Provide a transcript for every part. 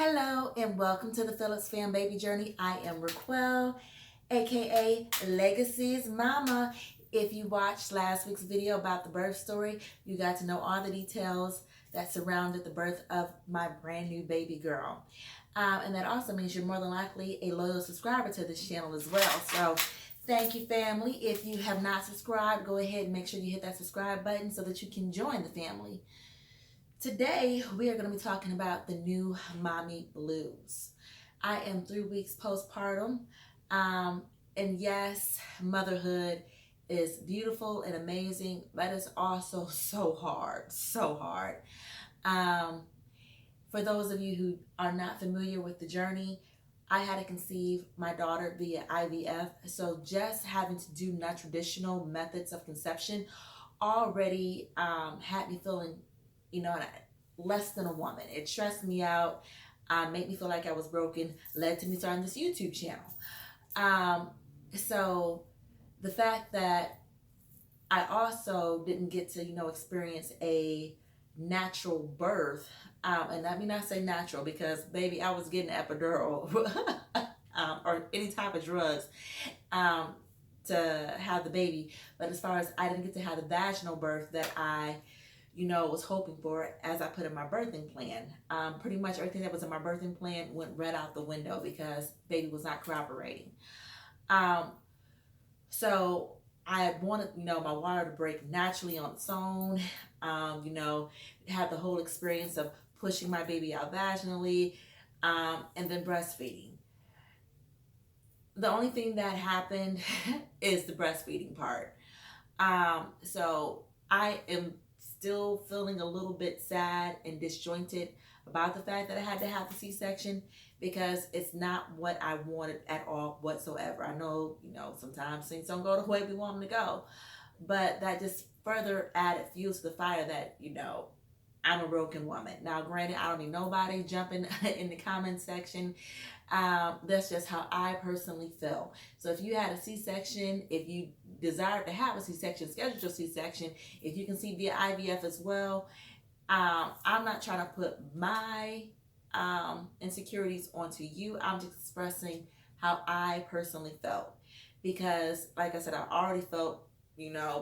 Hello and welcome to the Phillips Fam Baby Journey. I am Requill, aka Legacy's Mama. If you watched last week's video about the birth story, you got to know all the details that surrounded the birth of my brand new baby girl. And that also means you're more than likely a loyal subscriber to this channel as well. So thank you, family. If you have not subscribed, go ahead and make sure you hit that subscribe button so that you can join the family. Today, we are going to be talking about the new mommy blues. I am 3 weeks postpartum, and yes, motherhood is beautiful and amazing, but it's also so hard, so hard. For those of you who are not familiar with the journey, I had to conceive my daughter via IVF, so just having to do non-traditional methods of conception already had me feeling less than a woman. It stressed me out, made me feel like I was broken, led to me starting this YouTube channel. So the fact that I also didn't get to, experience a natural birth, and let me not say natural because, baby, I was getting an epidural or any type of drugs to have the baby. But as far as I didn't get to have the vaginal birth that I was hoping for as I put in my birthing plan. Pretty much everything that was in my birthing plan went right out the window because baby was not cooperating. So I wanted, my water to break naturally on its own, have the whole experience of pushing my baby out vaginally, and then breastfeeding. The only thing that happened is the breastfeeding part. So I am still feeling a little bit sad and disjointed about the fact that I had to have the C-section because it's not what I wanted at all whatsoever. I know, sometimes things don't go the way we want them to go, but that just further added fuel to the fire that, I'm a broken woman. Now, granted, I don't need nobody jumping in the comment section. That's just how I personally feel. So if you had a C-section, if you desire to have a C-section, schedule your C-section. If you can see via IVF as well, I'm not trying to put my insecurities onto you. I'm just expressing how I personally felt. Because, like I said, I already felt,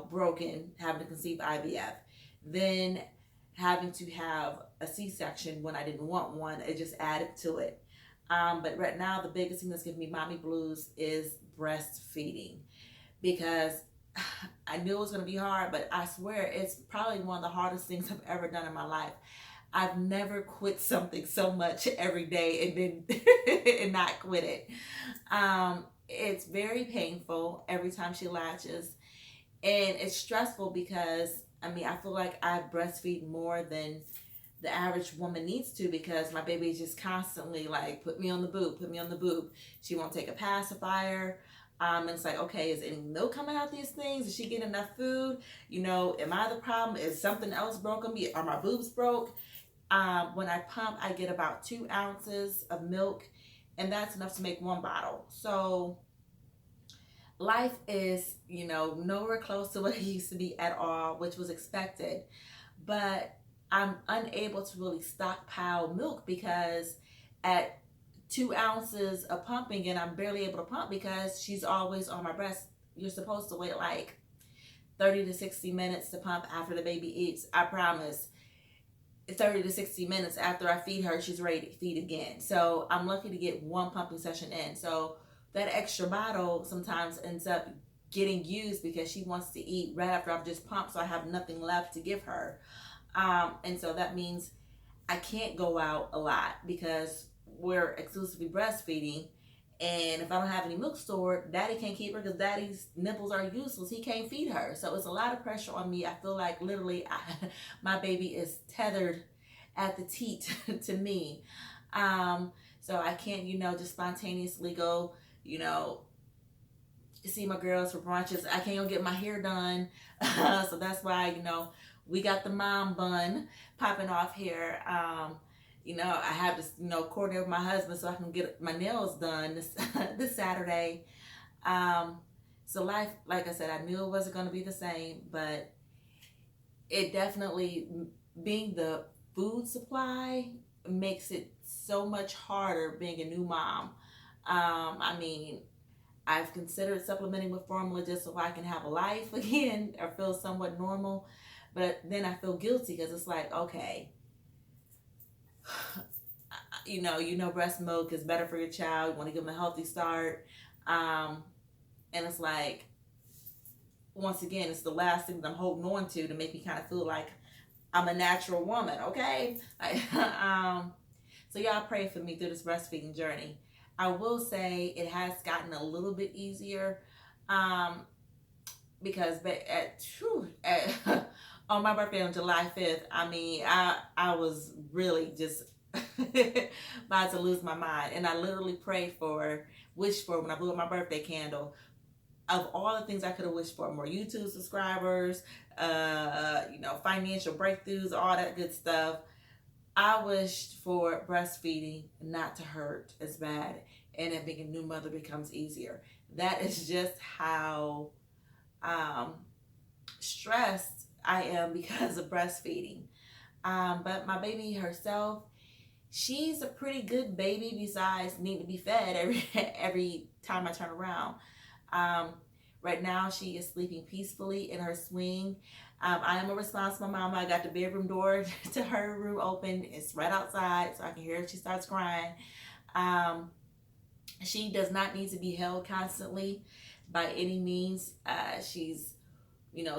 broken having to conceive IVF. Then having to have a C-section when I didn't want one, it just added to it. But right now, the biggest thing that's giving me mommy blues is breastfeeding, because I knew it was going to be hard, but I swear it's probably one of the hardest things I've ever done in my life. I've never quit something so much every day and then and not quit it. It's very painful every time she latches, and it's stressful because I feel like I breastfeed more than the average woman needs to, because my baby is just constantly like, put me on the boob, put me on the boob. She won't take a pacifier. And it's like, okay, is any milk coming out these things? Is she getting enough food? Am I the problem? Is something else broken? Are my boobs broke? When I pump, I get about 2 ounces of milk, and that's enough to make 1 bottle. So life is, nowhere close to what it used to be at all, which was expected. But I'm unable to really stockpile milk because at 2 ounces of pumping, and I'm barely able to pump because she's always on my breast. You're supposed to wait like 30 to 60 minutes to pump after the baby eats. I promise. 30 to 60 minutes after I feed her, she's ready to feed again. So I'm lucky to get 1 pumping session in. So that extra bottle sometimes ends up getting used because she wants to eat right after I've just pumped, so I have nothing left to give her. And so that means I can't go out a lot because we're exclusively breastfeeding. And if I don't have any milk stored, daddy can't keep her because daddy's nipples are useless. He can't feed her. So it's a lot of pressure on me. I feel like literally my baby is tethered at the teat to me. So I can't, just spontaneously go, see my girls for brunches. I can't even get my hair done. So that's why, we got the mom bun popping off here. I have to, coordinate with my husband so I can get my nails done this Saturday. So life, like I said, I knew it wasn't going to be the same, but it definitely, being the food supply makes it so much harder being a new mom. I mean, I've considered supplementing with formula just so I can have a life again or feel somewhat normal. But then I feel guilty because it's like, okay, breast milk is better for your child. You want to give them a healthy start. And it's like, once again, it's the last thing that I'm holding on to make me kind of feel like I'm a natural woman, okay? So y'all pray for me through this breastfeeding journey. I will say it has gotten a little bit easier, because on my birthday on July 5th, I mean, I was really just about to lose my mind. And I literally wished for, when I blew up my birthday candle, of all the things I could have wished for, more YouTube subscribers, financial breakthroughs, all that good stuff. I wished for breastfeeding not to hurt as bad, and that being a new mother becomes easier. That is just how stressed I am because of breastfeeding. But my baby herself, she's a pretty good baby besides needing to be fed every time I turn around. Right now, she is sleeping peacefully in her swing. I am a responsible mama. I got the bedroom door to her room open. It's right outside, so I can hear if she starts crying. She does not need to be held constantly by any means. She's,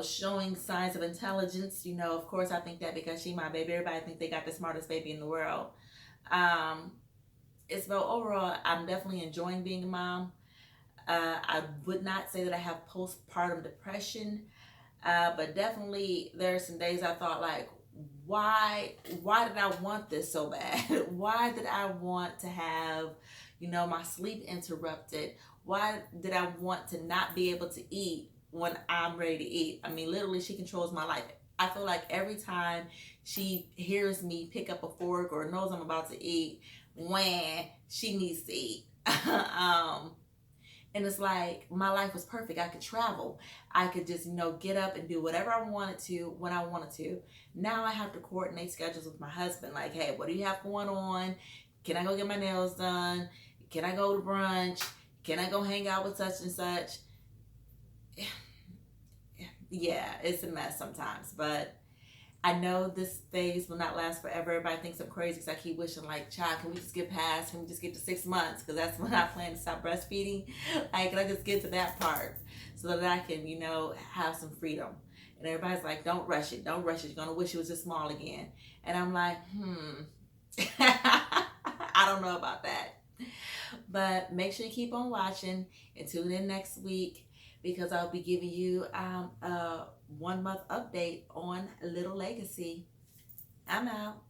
showing signs of intelligence. Of course, I think that because she's my baby, everybody think they got the smartest baby in the world. Overall, I'm definitely enjoying being a mom. I would not say that I have postpartum depression, but definitely there are some days I thought, like, why did I want this so bad? Why did I want to have, my sleep interrupted? Why did I want to not be able to eat when I'm ready to eat? I mean, literally, she controls my life. I feel like every time she hears me pick up a fork or knows I'm about to eat, when she needs to eat. And it's like, my life was perfect. I could travel. I could just, get up and do whatever I wanted to when I wanted to. Now I have to coordinate schedules with my husband. Like, hey, what do you have going on? Can I go get my nails done? Can I go to brunch? Can I go hang out with such and such? Yeah, it's a mess sometimes. But I know this phase will not last forever. Everybody thinks I'm crazy because I keep wishing, like, child, can we just get past? Can we just get to 6 months? Because that's when I plan to stop breastfeeding. Like, can I just get to that part so that I can, have some freedom? And everybody's like, don't rush it. Don't rush it. You're going to wish it was just small again. And I'm like, I don't know about that. But make sure you keep on watching and tune in next week, because I'll be giving you a 1 month update on Little Legacy. I'm out.